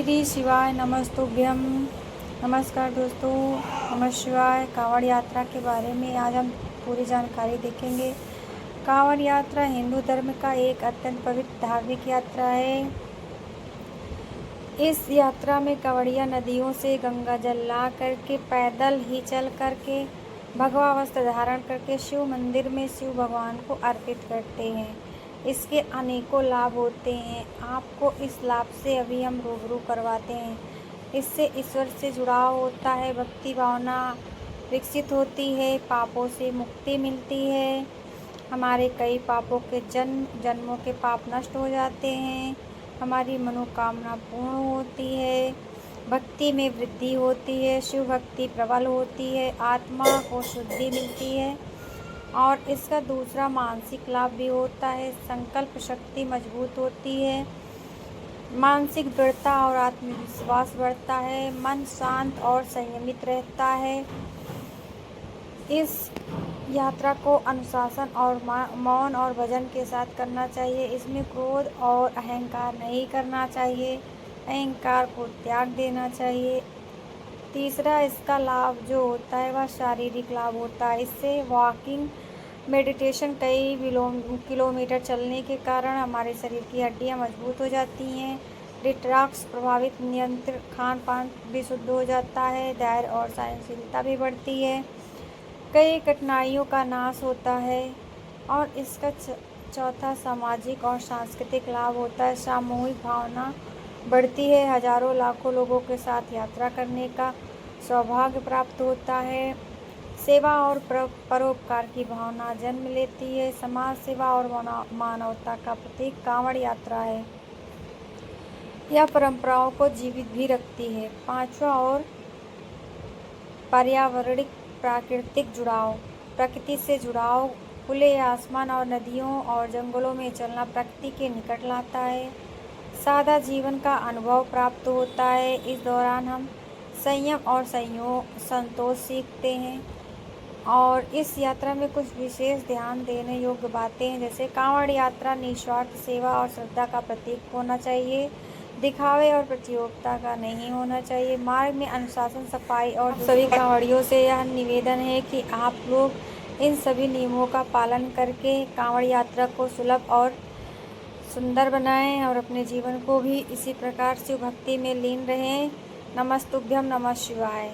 श्री शिवाय नमस्तुभ्यम। नमस्कार दोस्तों, नमः शिवाय। कांवड़ यात्रा के बारे में आज हम पूरी जानकारी देखेंगे। कांवड़ यात्रा हिंदू धर्म का एक अत्यंत पवित्र धार्मिक यात्रा है। इस यात्रा में कांवड़िया नदियों से गंगा जल ला करके, पैदल ही चल करके, भगवा वस्त्र धारण करके शिव मंदिर में शिव भगवान को अर्पित करते हैं। इसके अनेकों लाभ होते हैं। आपको इस लाभ से अभी हम रूबरू करवाते हैं। इससे ईश्वर से जुड़ाव होता है, भक्ति भावना विकसित होती है, पापों से मुक्ति मिलती है, हमारे कई पापों के जन्मों के पाप नष्ट हो जाते हैं, हमारी मनोकामना पूर्ण होती है, भक्ति में वृद्धि होती है, शिव भक्ति प्रबल होती है, आत्मा को शुद्धि मिलती है। और इसका दूसरा मानसिक लाभ भी होता है। संकल्प शक्ति मजबूत होती है, मानसिक दृढ़ता और आत्मविश्वास बढ़ता है, मन शांत और संयमित रहता है। इस यात्रा को अनुशासन और मौन और भजन के साथ करना चाहिए। इसमें क्रोध और अहंकार नहीं करना चाहिए, अहंकार को त्याग देना चाहिए। तीसरा इसका लाभ जो होता है वह शारीरिक लाभ होता है। इससे वॉकिंग मेडिटेशन कई किलोमीटर चलने के कारण हमारे शरीर की हड्डियां मजबूत हो जाती हैं, डिटॉक्स प्रभावित नियंत्रित खान पान भी शुद्ध हो जाता है, धैर्य और सहनशीलता भी बढ़ती है, कई कठिनाइयों का नाश होता है। और इसका चौथा सामाजिक और सांस्कृतिक लाभ होता है। सामूहिक भावना बढ़ती है, हजारों लाखों लोगों के साथ यात्रा करने का सौभाग्य प्राप्त होता है, सेवा और परोपकार की भावना जन्म लेती है। समाज सेवा और मानवता का प्रतीक कांवड़ यात्रा है। यह परंपराओं को जीवित भी रखती है। पांचवा और पर्यावरणिक प्राकृतिक जुड़ाव, प्रकृति से जुड़ाव, खुले आसमान और नदियों और जंगलों में चलना प्रकृति के निकट लाता है, सादा जीवन का अनुभव प्राप्त होता है। इस दौरान हम संयम और संतोष सीखते हैं। और इस यात्रा में कुछ विशेष ध्यान देने योग्य बातें हैं, जैसे कांवड़ यात्रा निस्वार्थ सेवा और श्रद्धा का प्रतीक होना चाहिए, दिखावे और प्रतियोगिता का नहीं होना चाहिए। मार्ग में अनुशासन, सफाई और सभी कांवड़ियों से यह निवेदन है कि आप लोग इन सभी नियमों का पालन करके कांवड़ यात्रा को सुलभ और सुंदर बनाएं और अपने जीवन को भी इसी प्रकार शिव भक्ति में लीन रहें। नमस्तुभ्यम, नमः शिवाय।